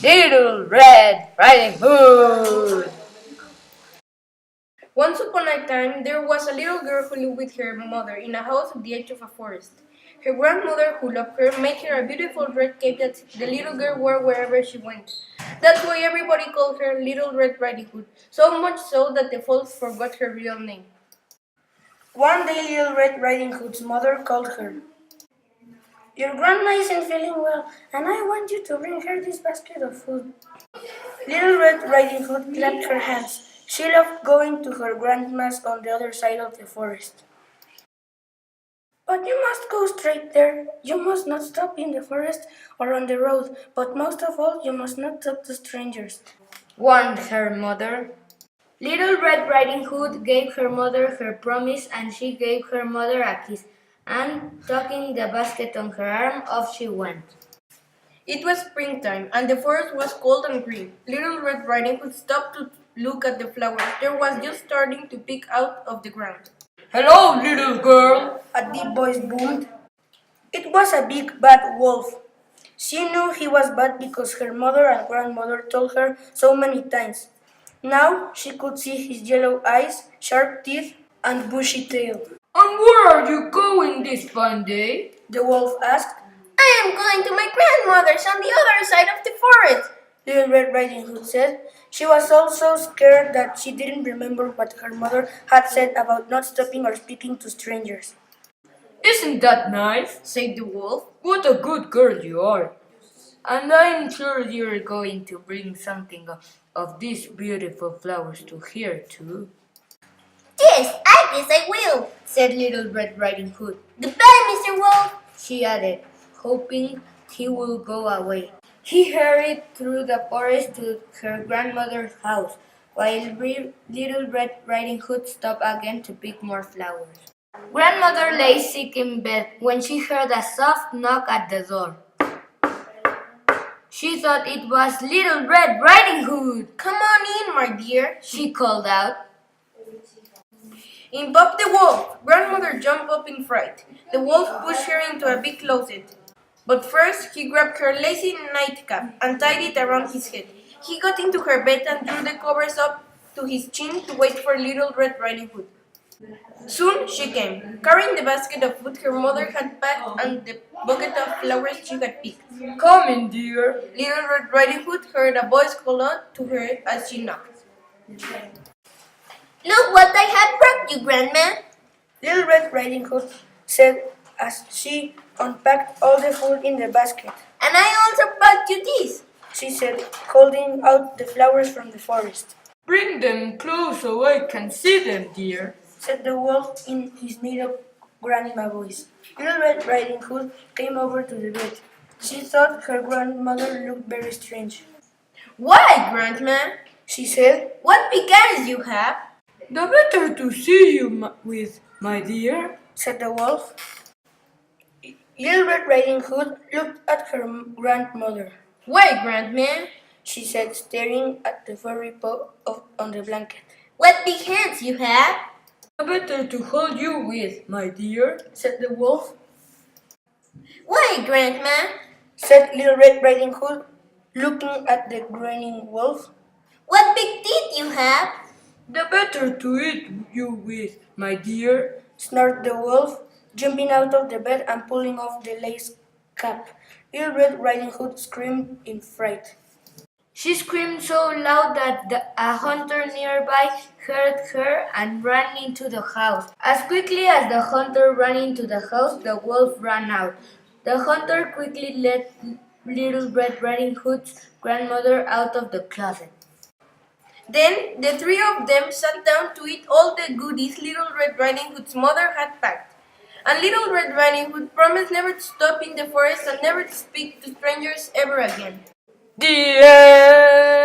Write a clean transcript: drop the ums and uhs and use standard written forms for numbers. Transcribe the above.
Little Red Riding Hood. Once upon a time, there was a little girl who lived with her mother in a house at the edge of a forest. Her grandmother, who loved her, made her a beautiful red cape that the little girl wore wherever she went. That's why everybody called her Little Red Riding Hood, so much so that the folks forgot her real name. One day, Little Red Riding Hood's mother called her. Your grandma isn't feeling well, and I want you to bring her this basket of food. Little Red Riding Hood clapped her hands. She loved going to her grandma's on the other side of the forest. But you must go straight there. You must not stop in the forest or on the road, but most of all, you must not talk to strangers, warned her mother. Little Red Riding Hood gave her mother her promise, and she gave her mother a kiss, and tucking the basket on her arm, off she went. It was springtime, and the forest was cold and green. Little Red Riding Hood stopped to look at the flowers they was just starting to pick out of the ground. Hello, little girl. A deep voice boomed. It was a big bad wolf. She knew he was bad because her mother and grandmother told her so many times. Now she could see his yellow eyes, sharp teeth, and bushy tail. And where are you going this fine day? The wolf asked. I am going to my grandmother's on the other side of the forest, Little Red Riding Hood said. She was also scared that she didn't remember what her mother had said about not stopping or speaking to strangers. Isn't that nice? Said the wolf. What a good girl you are. And I'm sure you're going to bring something of these beautiful flowers to here too. Yes, I guess I will, said Little Red Riding Hood. Goodbye, Mr. Wolf, she added, hoping he would go away. He hurried through the forest to her grandmother's house, while Little Red Riding Hood stopped again to pick more flowers. Grandmother lay sick in bed when she heard a soft knock at the door. She thought it was Little Red Riding Hood. Come on in, my dear, she called out. In popped the wolf. Grandmother jumped up in fright. The wolf pushed her into a big closet. But first, he grabbed her lacy nightcap and tied it around his head. He got into her bed and drew the covers up to his chin to wait for Little Red Riding Hood. Soon she came, carrying the basket of food her mother had packed and the bucket of flowers she had picked. Come in, dear. Little Red Riding Hood heard a voice call out to her as she knocked. Look what I have brought you, Grandma, Little Red Riding Hood said as she unpacked all the food in the basket. And I also brought you this, she said, holding out the flowers from the forest. Bring them close so I can see them, dear, said the wolf in his native grandma voice. Little Red Riding Hood came over to the bed. She thought her grandmother looked very strange. Why, Grandma? She said. What big eyes you have? The better to see you with, my dear, said the wolf. Little Red Riding Hood looked at her grandmother. Why, Grandma? She said, staring at the furry paw on the blanket. What big hands you have? the better to hold you with, my dear, said the wolf. Why, Grandma? said Little Red Riding Hood, looking at the grinning wolf. What big teeth you have? the better to eat you with, my dear, snarled the wolf, jumping out of the bed and pulling off the lace cap. Little Red Riding Hood screamed in fright. She screamed so loud that a hunter nearby heard her and ran into the house. As quickly as the hunter ran into the house, the wolf ran out. The hunter quickly let Little Red Riding Hood's grandmother out of the closet. Then the three of them sat down to eat all the goodies Little Red Riding Hood's mother had packed. And Little Red Riding Hood promised never to stop in the forest and never to speak to strangers ever again. The end.